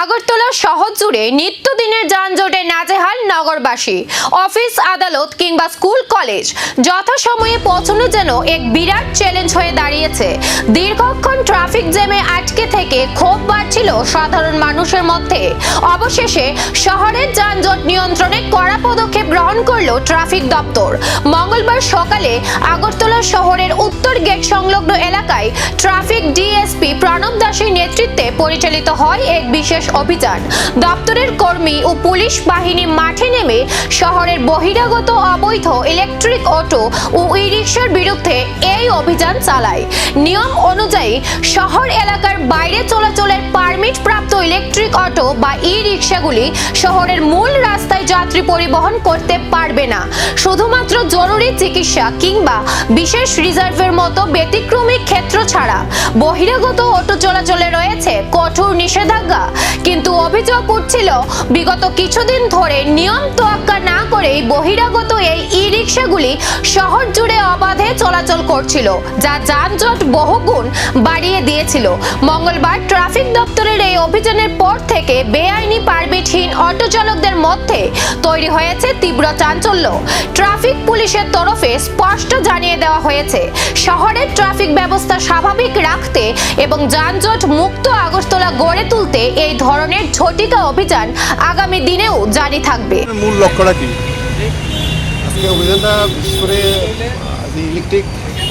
আগরতলা শহর জুড়ে নিত্যদিনের যানজটে নাজেহাল নগরবাসী। অফিস, আদালত কিংবা স্কুল, কলেজ যথাসময়ে পৌঁছানো যেন এক বিরাট চ্যালেঞ্জ হয়ে দাঁড়িয়েছে। দীর্ঘক্ষণ ট্রাফিক জ্যামে আটকে থেকে ক্ষোভ বাড়ছিল সাধারণ মানুষের মধ্যে। অবশেষে শহরের যানজট নিয়ন্ত্রণে কড়া পদক্ষেপ গ্রহণ করল ট্রাফিক দপ্তর। মঙ্গলবার সকালে আগরতলা শহরের উত্তর গেট সংলগ্ন এলাকায় ট্রাফিক ডিএসপি প্রণব দাসের নেতৃত্বে পরিচালিত হয় এক বিশেষ অভিযান। দপ্তরের কর্মী ও পুলিশ বাহিনী মাঠে নেমে শহরের বহিরাগত অবৈধ ইলেকট্রিক অটো ও ই-রিকশার বিরুদ্ধে এই অভিযান চালায়। নিয়ম অনুযায়ী শহর এলাকার বাইরে চলাচলের পারমিট প্রাপ্ত ইলেকট্রিক অটো বা ই-রিকশাগুলি শহরের মূল রাস্তায় যাত্রী পরিবহন করতে পারবে না। শুধুমাত্র জরুরি চিকিৎসা কিংবা বিশেষ রিজার্ভের মতো ব্যতিক্রমী ক্ষেত্র ছাড়া বহিরাগত অটো চলাচলে রয়েছে কঠোর নিষেধাজ্ঞা। কিন্তু অভিযোগ উঠছিল, বিগত কিছুদিন ধরে নিয়ম তোয়াক্কা না করেই বহিরাগত এই ই-রিকশাগুলি শহর জুড়ে অবাধে চলাচল করছিল, যা যানজট বহুগুণ বাড়িয়ে দিয়েছিল। মঙ্গলবার ট্রাফিক দপ্তরের এই অভিযানের পর থেকে বেআইনি পারমিটহীন অটো চালকদের মধ্যে তৈরি হয়েছে তীব্র চাঞ্চল্য। ট্রাফিক পুলিশের তরফে স্পষ্ট জানিয়ে দেওয়া হয়েছে, শহরের ট্রাফিক ব্যবস্থা স্বাভাবিক রাখতে এবং যানজট মুক্ত আগরতলা গড়ে তুলতে এই ধরনের ঝটিকা অভিযান আগামী দিনেও জারি থাকবে। মূল লক্ষ্যটা কি? আজকে অভিযানটা বিশেষ করে যে ইলেকট্রিক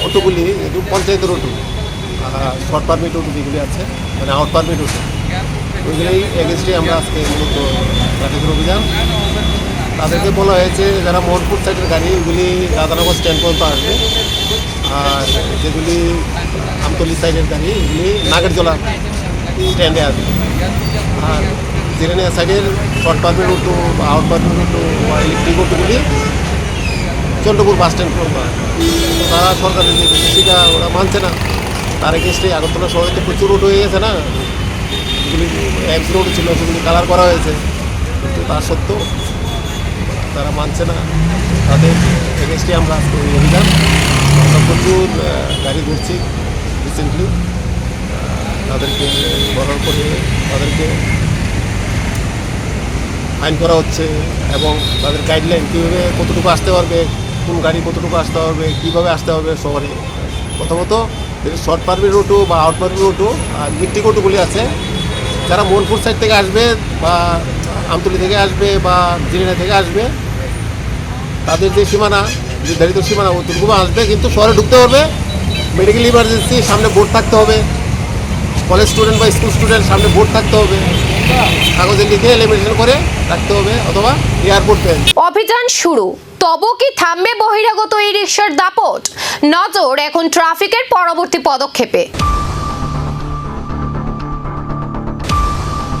অটোগুলি, পঞ্চায়েতের অটো, শর্ট পারমিট অটো যেগুলি আছে, মানে আউট পারমিট অটো, ওইগুলোই এগেনস্টে আমরা আজকে মূলত ট্রাফিকের অভিযান। তাদেরকে বলা হয়েছে যারা মোহনপুর সাইডের গাড়ি, ওইগুলি রাধানগর স্ট্যান্ড পর্যন্ত আসবে, আর যেগুলি আমতলি সাইডের গাড়ি, এগুলি নাগেরজোলা স্ট্যান্ডে আসবে। আর জিরানিয়া সাইডের শর্ট পারমিট অটো বা আউট পারমিট অটো বা ইলেকট্রিক অটোগুলি চন্দ্রপুর বাস স্ট্যান্ড পর্যন্ত আসবে। তারা সরকারের যে নির্দেশিকা ওরা মানছে না। তার এগেনস্টে আগরতলা শহরে তো প্রচুর অটো হয়ে গেছে না, যেগুলি এক্স রোড ছিল সেগুলি কালার করা হয়েছে, কিন্তু তা সত্ত্বেও তারা মানছে না। তাদের এগেনস্টে আমরা অভিযান, আমরা প্রচুর গাড়ি ঘুরছি রিসেন্টলি। তাদেরকে বলার করে তাদেরকে ফাইন করা হচ্ছে এবং তাদের গাইডলাইন কীভাবে কতটুকু আসতে পারবে, কোন গাড়ি কতটুকু আসতে পারবে, কীভাবে আসতে হবে শহরে। প্রথমত শর্ট পারমিট অটো বা আউট পারমিট অটো আর ইলেকট্রিক অটোগুলি আছে, যারা মোহনপুর সাইড থেকে আসবে বা আমতলি থেকে আসবে বা জিরানিয়া থেকে আসবে, তাদের যে সীমানা, নির্ধারিত সীমানা অতটুকু আসবে, কিন্তু শহরে ঢুকতে পারবে। মেডিকেল ইমার্জেন্সি সামনে বোর্ড থাকতে হবে, কলেজ স্টুডেন্ট বা স্কুল স্টুডেন্ট সামনে বোর্ড থাকতে হবে, কাগজে লিখে লেমিনেশন করে রাখতে হবে, অথবা এয়ারপোর্ট পেন। অভিযান শুরু, তবু কি থামবে বহিরাগত ই-রিকশার দাপট? নজর এখন ট্রাফিকের পরবর্তী পদক্ষেপে।